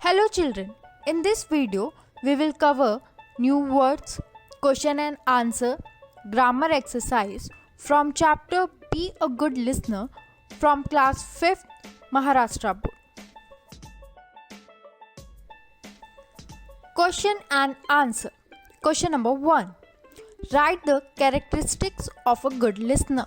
Hello children, in this video we will cover new words, question and answer, grammar exercise from chapter Be a Good Listener from class 5th Maharashtra Board. Question and answer. Question number 1. Write the characteristics of a good listener.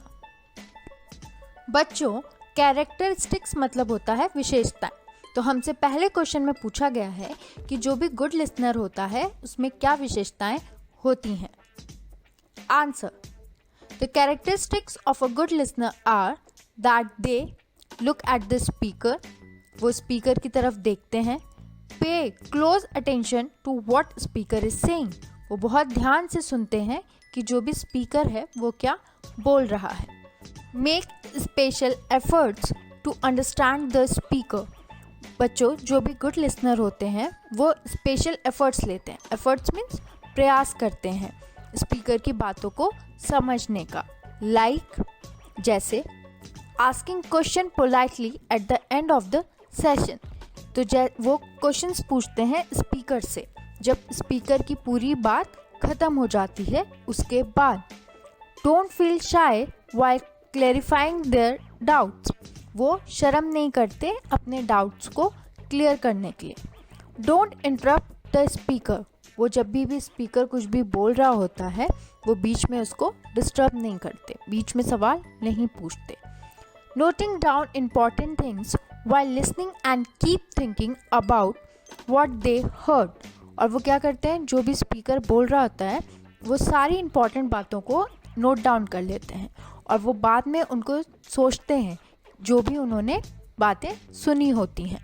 बच्चों, characteristics मतलब होता है विशेषताएं। तो हमसे पहले question में पूछा गया है कि जो भी गुड लिसनर होता है उसमें क्या विशेषताएं होती हैं। Answer: the characteristics of a good listener are that they look at the speaker, वो स्पीकर की तरफ देखते हैं। Pay close attention to what speaker is saying, वो बहुत ध्यान से सुनते हैं कि जो भी स्पीकर है वो क्या बोल रहा है। Make special efforts to understand the speaker, बच्चों जो भी गुड लिसनर होते हैं वो स्पेशल एफर्ट्स लेते हैं। एफर्ट्स मीन्स प्रयास करते हैं स्पीकर की बातों को समझने का। लाइक जैसे asking question politely at the end of the session, तो वो क्वेश्चंस पूछते हैं स्पीकर से जब स्पीकर की पूरी बात ख़त्म हो जाती है उसके बाद। Don't feel shy while clarifying their doubts, वो शर्म नहीं करते अपने डाउट्स को क्लियर करने के लिए। डोंट इंटरप्ट द स्पीकर, वो जब भी स्पीकर कुछ भी बोल रहा होता है वो बीच में उसको डिस्टर्ब नहीं करते, बीच में सवाल नहीं पूछते। Noting down important things while listening and keep thinking about what they heard, और वो क्या करते हैं जो भी स्पीकर बोल रहा होता है वो सारी इम्पॉर्टेंट बातों को नोट डाउन कर लेते हैं और वो बाद में उनको सोचते हैं जो भी उन्होंने बातें सुनी होती हैं।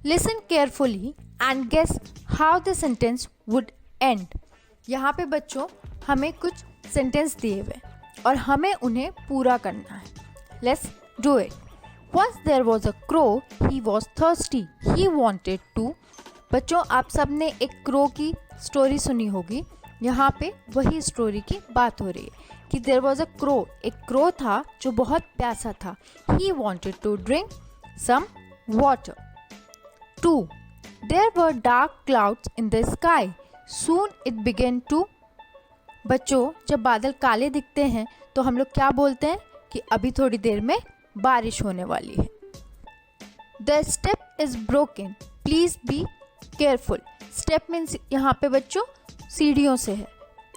Listen carefully and guess how the sentence would end, यहाँ पे बच्चों हमें कुछ सेंटेंस दिए हुए और हमें उन्हें पूरा करना है। Let's do it. Once there was a crow, he was thirsty, he wanted to। बच्चों आप सब ने एक क्रो की स्टोरी सुनी होगी, यहाँ पे वही स्टोरी की बात हो रही है कि देयर वॉज अ क्रो, एक क्रो था जो बहुत प्यासा था। He wanted to drink some water. 2. There were dark clouds in the sky, soon it began to. बच्चों जब बादल काले दिखते हैं तो हम लोग क्या बोलते हैं कि अभी थोड़ी देर में बारिश होने वाली है। The step is broken, please be careful. Step means यहाँ पे बच्चों सीढ़ियों से है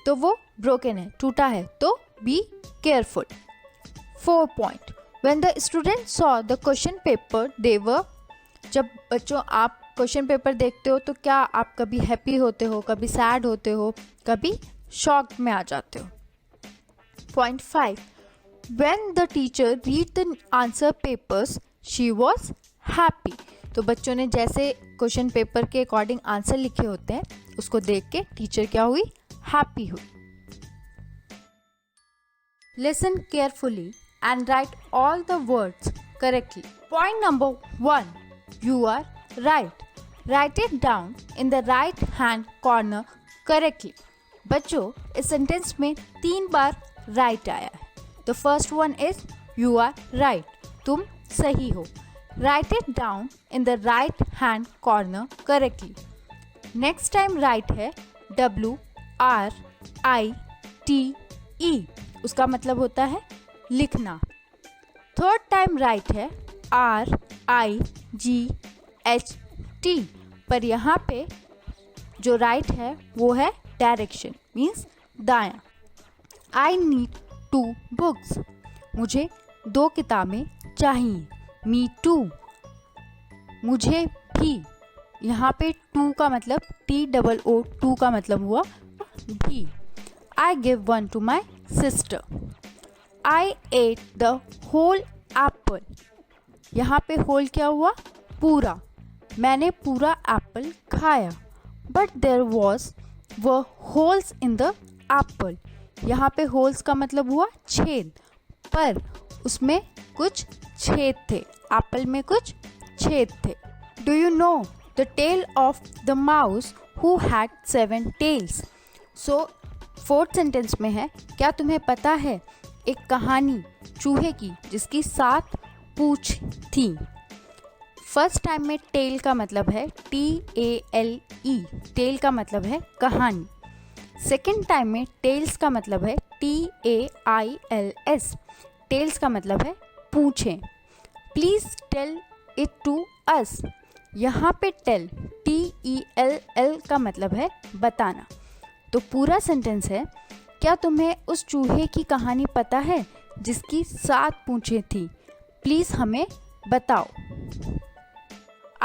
तो वो ब्रोकन है, टूटा है, तो be careful. 4 point. When the student saw the question paper they were, जब बच्चों आप क्वेश्चन पेपर देखते हो तो क्या आप कभी हैप्पी होते हो, कभी सैड होते हो, कभी शॉक में आ जाते हो। Point 5. When the teacher read the answer papers she was happy, तो बच्चों ने जैसे क्वेश्चन पेपर के अकॉर्डिंग आंसर लिखे होते हैं उसको देख के टीचर क्या हुई, हैप्पी हुई। Listen carefully and write all the words correctly. Point number 1, you are right, write it down in the right hand corner correctly. बच्चों इस सेंटेंस में 3 बार राइट आया है। The first one is you are right, तुम सही हो। Write it down in the right hand corner correctly. Next time right है WRITE, उसका मतलब होता है लिखना। थर्ड टाइम राइट है RIGHT, पर यहाँ पे जो राइट है वो है डायरेक्शन, मीन्स दायां। आई नीड 2 बुक्स, मुझे 2 किताबें चाहिए। मी टू, मुझे भी, यहाँ पे 2 का मतलब TOO का मतलब हुआ भी। I give 1 to my sister. I ate the whole apple, यहाँ पे होल क्या हुआ, पूरा, मैंने पूरा एप्पल खाया। बट देयर वॉज व होल्स इन द एप्पल, यहाँ पे होल्स का मतलब हुआ छेद, पर उसमें कुछ छेद थे, एप्पल में कुछ छेद थे। Do you know the tale of the mouse who had 7 tails. So 4th sentence में है, क्या तुम्हें पता है एक कहानी चूहे की जिसकी 7 पूंछ थी। फर्स्ट टाइम में टेल का मतलब है TALE, टेल का मतलब है कहानी। सेकेंड टाइम में टेल्स का मतलब है TAILS, टेल्स का मतलब है पूछें। Please tell it to us, यहाँ पे टेल TELL का मतलब है बताना। तो पूरा सेंटेंस है, क्या तुम्हें उस चूहे की कहानी पता है जिसकी 7 पूंछें थी? प्लीज़ हमें बताओ।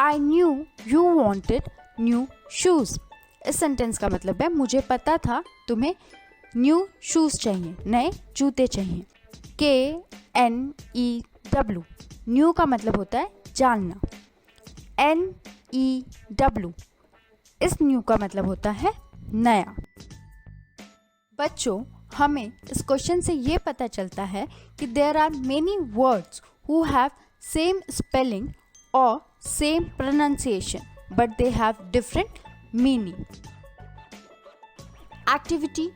I knew you wanted new shoes, इस सेंटेंस का मतलब है मुझे पता था तुम्हें न्यू शूज़ चाहिए, नए जूते चाहिए। KNEW, न्यू का मतलब होता है जानना। NEW, इस न्यू का मतलब होता है नया। बच्चों, हमें इस क्वेश्चन से ये पता चलता है कि there are many words who have same spelling और same pronunciation, but they have different meaning. Activity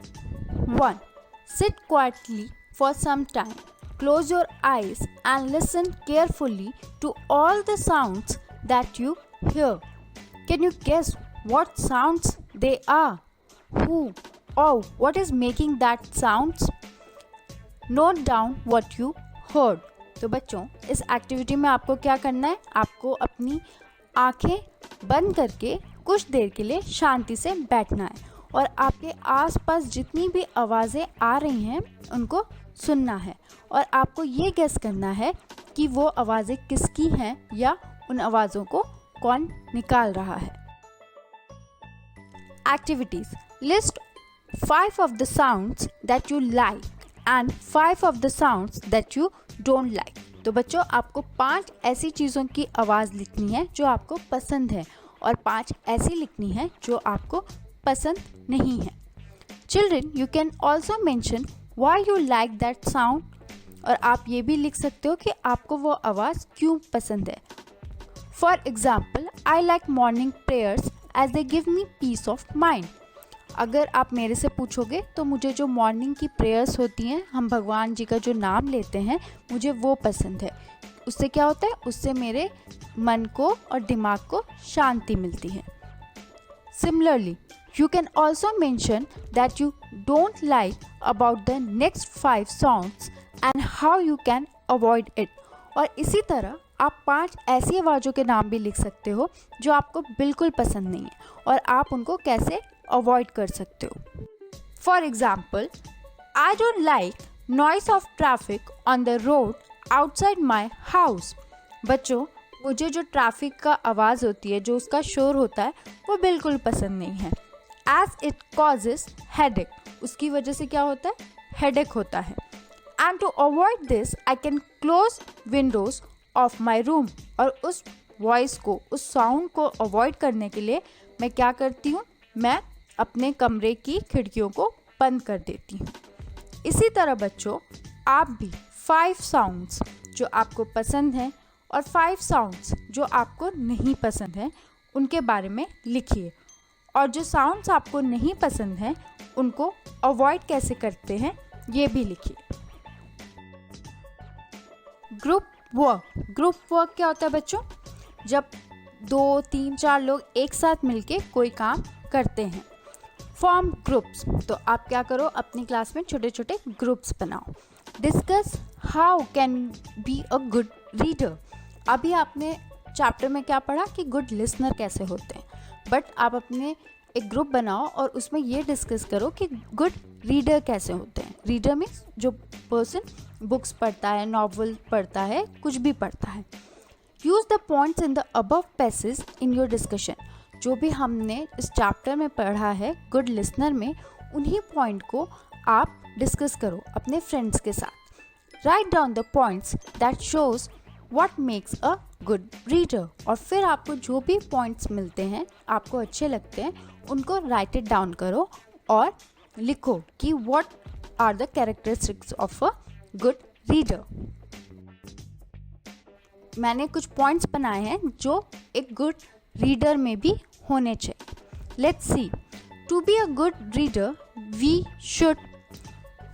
1. Sit quietly for some time. Close your eyes and listen carefully to all the sounds that you hear. Can you guess what sounds they are? Who or what is making that sounds? Note down what you heard. तो बच्चों, इस activity में आपको क्या करना है, आपको अपनी आंखें बंद करके कुछ देर के लिए शांति से बैठना है और आपके आसपास जितनी भी आवाज़ें आ रही हैं उनको सुनना है और आपको ये गेस करना है कि वो आवाज़ें किसकी हैं या उन आवाज़ों को कौन निकाल रहा है। Activities: list 5 of the sounds that you like and 5 of the sounds that you don't like. तो बच्चों, आपको 5 ऐसी चीज़ों की आवाज़ लिखनी है जो आपको पसंद है और 5 ऐसी लिखनी है जो आपको पसंद नहीं है। Children, you can also mention why you like that sound, और आप ये भी लिख सकते हो कि आपको वो आवाज़ क्यों पसंद है। For example, I like morning prayers as they give me peace of mind. अगर आप मेरे से पूछोगे तो मुझे जो मॉर्निंग की प्रेयर्स होती हैं, हम भगवान जी का जो नाम लेते हैं, मुझे वो पसंद है। उससे क्या होता है, उससे मेरे मन को और दिमाग को शांति मिलती है। Similarly, you can also mention that you don't like about the next 5 songs and how you can avoid it. और इसी तरह आप 5 ऐसी आवाज़ों के नाम भी लिख सकते हो जो आपको बिल्कुल पसंद नहीं है और आप उनको कैसे अवॉइड कर सकते हो। For example, I don't like noise of traffic on the road outside my house. बच्चों, मुझे जो ट्रैफिक का आवाज़ होती है, जो उसका शोर होता है, वो बिल्कुल पसंद नहीं है। एज इट कॉजेस हेडेक, उसकी वजह से क्या होता है, हेडेक होता है। And to avoid this I can close windows of my room, और उस वॉइस को, उस साउंड को अवॉइड करने के लिए मैं क्या करती हूँ, मैं अपने कमरे की खिड़कियों को बंद कर देती हूँ। इसी तरह बच्चों, आप भी 5 साउंड्स जो आपको पसंद हैं और 5 साउंड्स जो आपको नहीं पसंद हैं उनके बारे में लिखिए, और जो साउंड्स आपको नहीं पसंद हैं उनको अवॉइड कैसे करते हैं ये भी लिखिए। ग्रुप वर्क क्या होता है बच्चों? जब 2, 3, 4 लोग एक साथ मिलके कोई काम करते हैं। फॉर्म ग्रुप्स, तो आप क्या करो, अपनी क्लास में छोटे छोटे ग्रुप्स बनाओ। Discuss how can be a good reader. अभी आपने चैप्टर में क्या पढ़ा कि गुड लिसनर कैसे होते हैं, बट आप अपने एक ग्रुप बनाओ और उसमें ये डिस्कस करो कि गुड रीडर कैसे होते हैं। रीडर मीन्स जो पर्सन बुक्स पढ़ता है, नॉवल पढ़ता है, कुछ भी पढ़ता है। Use the points in the above passage in your discussion. जो भी हमने इस चैप्टर में पढ़ा है गुड लिसनर में, उन्हीं पॉइंट को आप डिस्कस करो अपने फ्रेंड्स के साथ। Write down the points that shows what makes a good reader. और फिर आपको जो भी पॉइंट्स मिलते हैं, आपको अच्छे लगते हैं, उनको राइट इट डाउन करो और लिखो कि what are the characteristics of a good reader. मैंने कुछ पॉइंट्स बनाए हैं जो एक गुड रीडर में भी होने चाहिए। Let's see. To be a good reader we should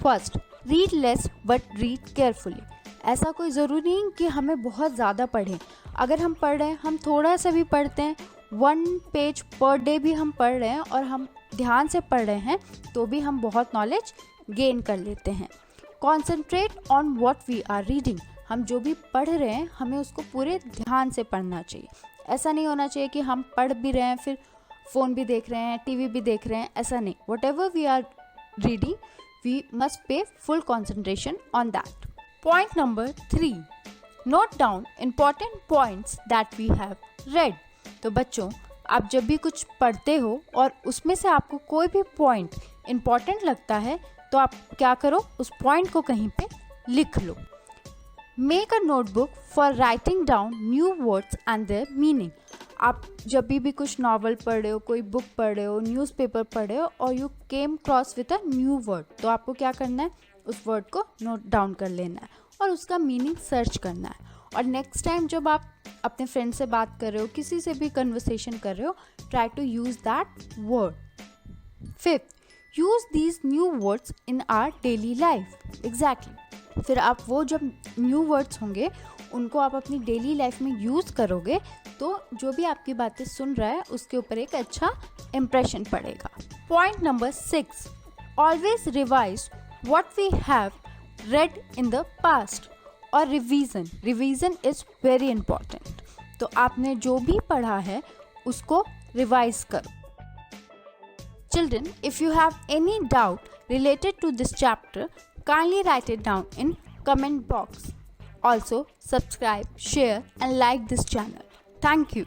first read less but read carefully. ऐसा कोई ज़रूरी नहीं कि हमें बहुत ज़्यादा पढ़ें, अगर हम पढ़ रहे हैं, हम थोड़ा सा भी पढ़ते हैं, 1 पेज पर डे भी हम पढ़ रहे हैं और हम ध्यान से पढ़ रहे हैं, तो भी हम बहुत नॉलेज गेन कर लेते हैं। Concentrate on what we are reading. हम जो भी पढ़ रहे हैं हमें उसको पूरे ध्यान से पढ़ना चाहिए। ऐसा नहीं होना चाहिए कि हम पढ़ भी रहे हैं फिर फ़ोन भी देख रहे हैं, टीवी भी देख रहे हैं, ऐसा नहीं। Whatever we are reading we must pay full concentration on that. Point number 3, note down important points that we have read. तो बच्चों, आप जब भी कुछ पढ़ते हो और उसमें से आपको कोई भी पॉइंट इम्पॉर्टेंट लगता है तो आप क्या करो, उस पॉइंट को कहीं पे लिख लो। Make a notebook for writing down new words and their meaning. आप जब भी कुछ नॉवल पढ़ रहे हो, कोई बुक पढ़ रहे हो, न्यूज़पेपर पढ़ रहे हो और you came cross with a new word, तो आपको क्या करना है, उस वर्ड को नोट डाउन कर लेना है और उसका मीनिंग सर्च करना है। और नेक्स्ट टाइम जब आप अपने फ्रेंड से बात कर रहे हो, किसी से भी कन्वर्सेशन कर रहे हो, try to use that word. 5th, use these new words in our daily life. Exactly, फिर आप वो जब न्यू वर्ड्स होंगे उनको आप अपनी डेली लाइफ में यूज़ करोगे तो जो भी आपकी बातें सुन रहा है उसके ऊपर एक अच्छा इम्प्रेशन पड़ेगा। Point number 6, always revise what we have read in the past. और रिवीजन इज़ वेरी इंपॉर्टेंट। तो आपने जो भी पढ़ा है उसको रिवाइज करो। Children, if you have any doubt related to this chapter, kindly write it down in comment box. Also, subscribe, share and like this channel. Thank you.